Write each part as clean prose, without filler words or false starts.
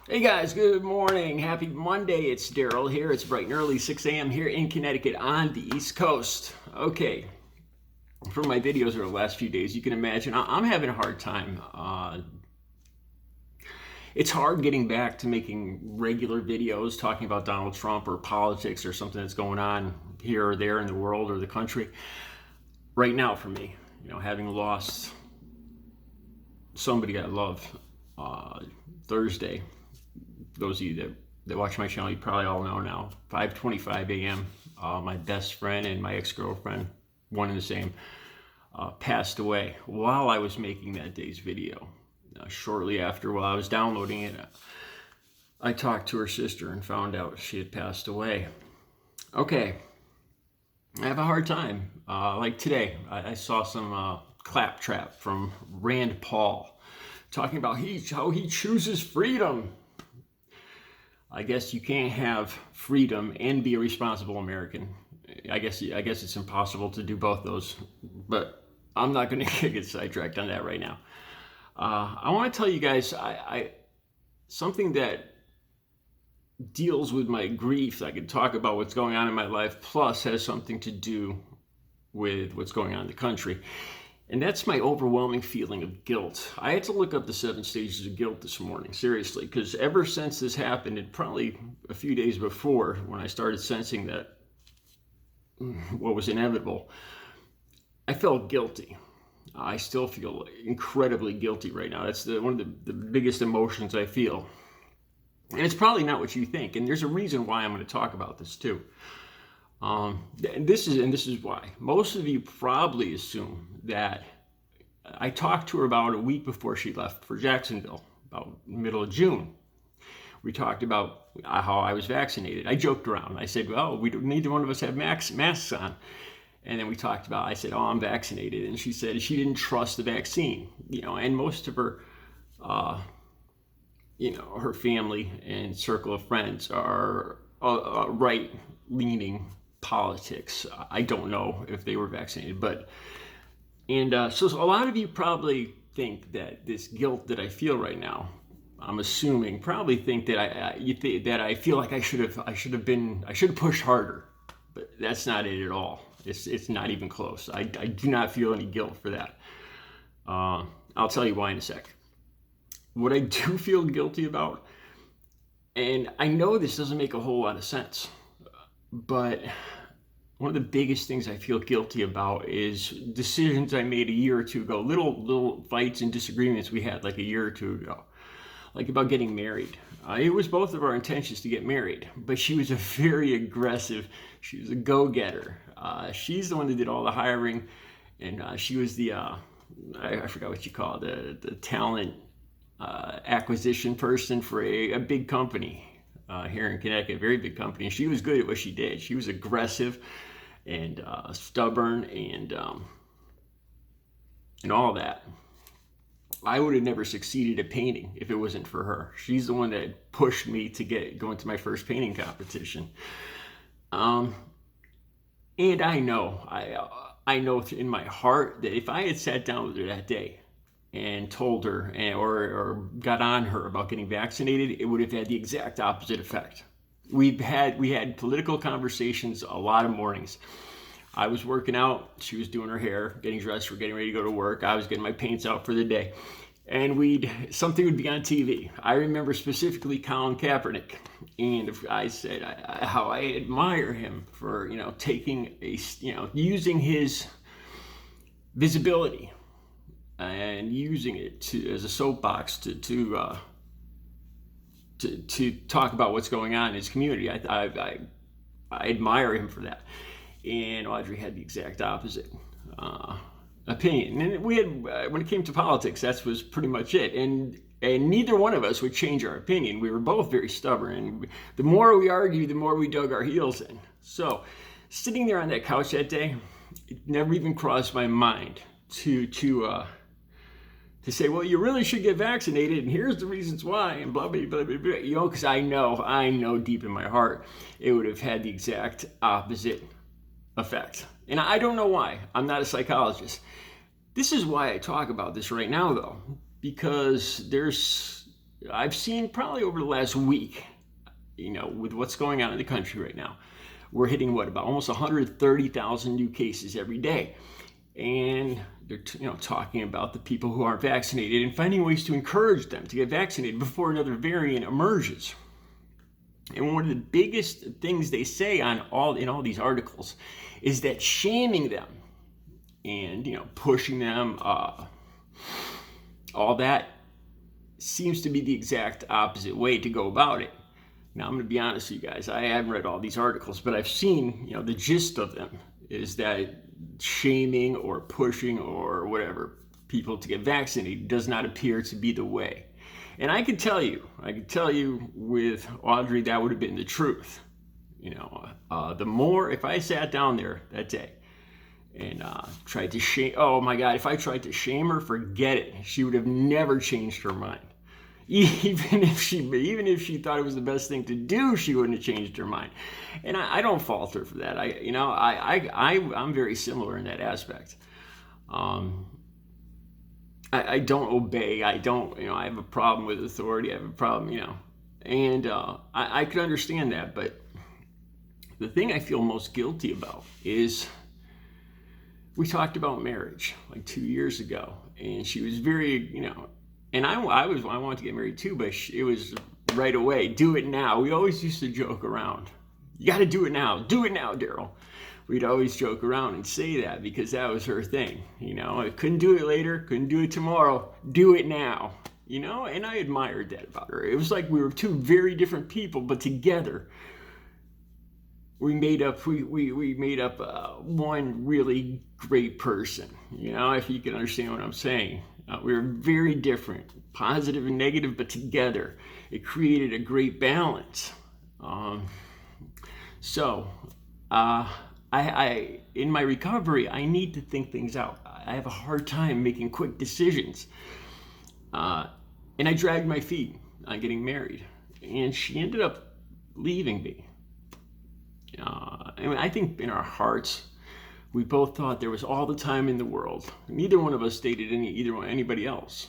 Hey guys, good morning. Happy Monday. It's Daryl here. It's bright and early, 6 a.m. here in Connecticut on the East Coast. Okay, for my videos over the last few days, you can imagine I'm having a hard time. It's hard getting back to making regular videos talking about Donald Trump or politics or something that's going on here or there in the world or the country. Right now, for me, having lost somebody I love Thursday. Those of you that watch my channel, you probably all know now. 5:25 a.m. My best friend and my ex-girlfriend, one and the same, passed away while I was making that day's video. Shortly after, while I was downloading it, I talked to her sister and found out she had passed away. Okay, I have a hard time. Like today, I saw some claptrap from Rand Paul talking about how he chooses freedom. I guess you can't have freedom and be a responsible American. I guess it's impossible to do both those, but I'm not going to get sidetracked on that right now. I want to tell you guys something that deals with my grief. I can talk about what's going on in my life, plus has something to do with what's going on in the country. And that's my overwhelming feeling of guilt. I had to look up the 7 stages of guilt this morning, seriously, because ever since this happened, and probably a few days before when I started sensing that what was inevitable, I felt guilty. I still feel incredibly guilty right now. That's one of the biggest emotions I feel. And it's probably not what you think. And there's a reason why I'm going to talk about this too. This is why. Most of you probably assume that I talked to her about a week before she left for Jacksonville, about middle of June. We talked about how I was vaccinated. I joked around. I said, well, neither one of us have masks on. And then we talked about, I said, oh, I'm vaccinated. And she said she didn't trust the vaccine. And most of her, her family and circle of friends are right-leaning politics. I don't know if they were vaccinated, so a lot of you probably think that this guilt that I feel right now, I'm assuming, probably think that I feel like I should have pushed harder, but that's not it at all. It's not even close. I do not feel any guilt for that. I'll tell you why in a sec. What I do feel guilty about, and I know this doesn't make a whole lot of sense, but one of the biggest things I feel guilty about is decisions I made a year or two ago, little fights and disagreements we had like a year or two ago, like about getting married. It was both of our intentions to get married, but she was she was a go-getter. She's the one that did all the hiring, and she was the, I forgot what you call it, the talent acquisition person for a big company here in Connecticut, a very big company. And she was good at what she did. She was aggressive and stubborn and all that. I would have never succeeded at painting if it wasn't for her. She's the one that pushed me to go into my first painting competition. And I know in my heart that if I had sat down with her that day and told her or got on her about getting vaccinated, it would have had the exact opposite effect. We had political conversations a lot of mornings. I was working out, she was doing her hair, getting dressed, we're getting ready to go to work. I was getting my paints out for the day. And something would be on TV. I remember specifically Colin Kaepernick. And I said how I admire him for, using his visibility and using it as a soapbox to talk about what's going on in his community. I admire him for that. And Audrey had the exact opposite opinion. And we had, when it came to politics, that was pretty much it. And neither one of us would change our opinion. We were both very stubborn. And the more we argued, the more we dug our heels in. So sitting there on that couch that day, it never even crossed my mind to say, well, you really should get vaccinated, and here's the reasons why, and blah, blah, blah, blah, blah, because I know deep in my heart, it would have had the exact opposite effect. And I don't know why. I'm not a psychologist. This is why I talk about this right now, though, because there's I've seen probably over the last week, with what's going on in the country right now, we're hitting about almost 130,000 new cases every day. And they're talking about the people who aren't vaccinated and finding ways to encourage them to get vaccinated before another variant emerges. And one of the biggest things they say in all these articles is that shaming them and pushing them, all that seems to be the exact opposite way to go about it. Now, I'm going to be honest with you guys. I haven't read all these articles, but I've seen, the gist of them is that shaming or pushing or whatever people to get vaccinated does not appear to be the way. And I could tell you with Audrey, that would have been the truth. The more, if I sat down there that day and tried to shame, oh my God, if I tried to shame her, forget it. She would have never changed her mind. Even if she thought it was the best thing to do, she wouldn't have changed her mind. And I don't fault her for that. I'm very similar in that aspect. I don't obey. I have a problem with authority. I have a problem, and I could understand that. But the thing I feel most guilty about is we talked about marriage like 2 years ago, and she was very, and I wanted to get married too, but it was right away. Do it now. We always used to joke around. You got to do it now. Do it now, Daryl. We'd always joke around and say that because that was her thing. I couldn't do it later, couldn't do it tomorrow. Do it now. And I admired that about her. It was like we were two very different people, but together we made up one really great person. If you can understand what I'm saying. We were very different, positive and negative, but together it created a great balance. I in my recovery, I need to think things out. I have a hard time making quick decisions. And I dragged my feet on getting married. And she ended up leaving me. I think in our hearts, we both thought there was all the time in the world. Neither one of us dated anybody else,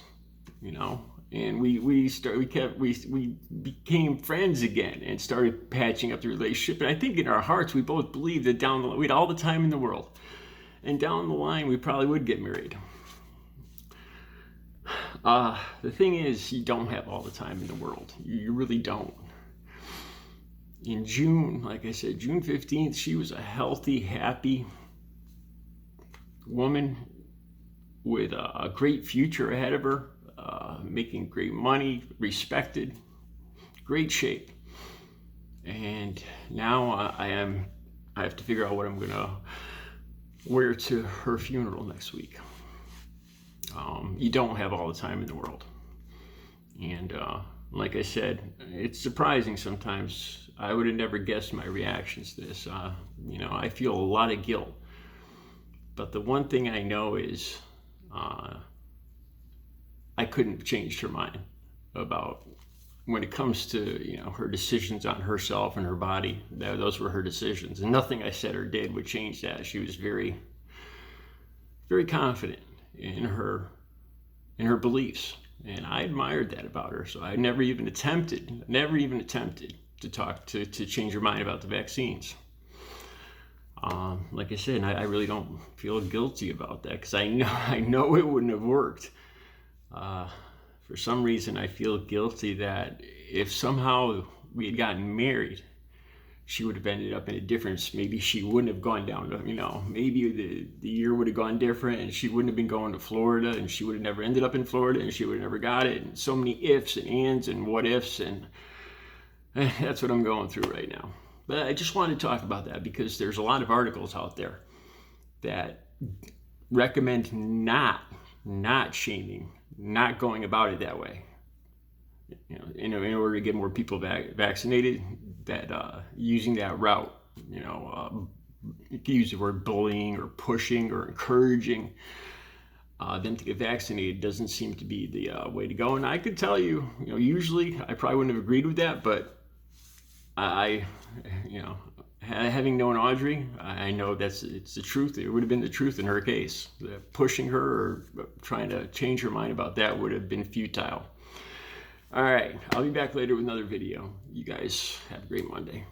And we became friends again and started patching up the relationship. And I think in our hearts, we both believed that we had all the time in the world. And down the line, we probably would get married. The thing is, you don't have all the time in the world. You really don't. In June, like I said, June 15th, she was a healthy, happy woman with a great future ahead of her. Making great money, respected, great shape. And now I have to figure out what I'm going to wear to her funeral next week. You don't have all the time in the world. And like I said, it's surprising sometimes. I would have never guessed my reactions to this. I feel a lot of guilt. But the one thing I know is I couldn't have changed her mind about when it comes to her decisions on herself and her body. Those were her decisions, and nothing I said or did would change that. She was very, very confident in her beliefs, and I admired that about her. So I never even attempted to talk to change her mind about the vaccines. Like I said, I really don't feel guilty about that because I know it wouldn't have worked. For some reason, I feel guilty that if somehow we had gotten married, she would have ended up in a difference. Maybe she wouldn't have gone down to, maybe the year would have gone different and she wouldn't have been going to Florida and she would have never ended up in Florida and she would have never got it. And so many ifs and ands and what ifs, and that's what I'm going through right now. But I just wanted to talk about that because there's a lot of articles out there that recommend not shaming, not going about it that way. In order to get more people vaccinated, that using that route, you could use the word bullying or pushing or encouraging them to get vaccinated doesn't seem to be the way to go. And I could tell you, usually I probably wouldn't have agreed with that, but having known Audrey, I know it's the truth. It would have been the truth in her case. Pushing her or trying to change her mind about that would have been futile. All right, I'll be back later with another video. You guys have a great Monday.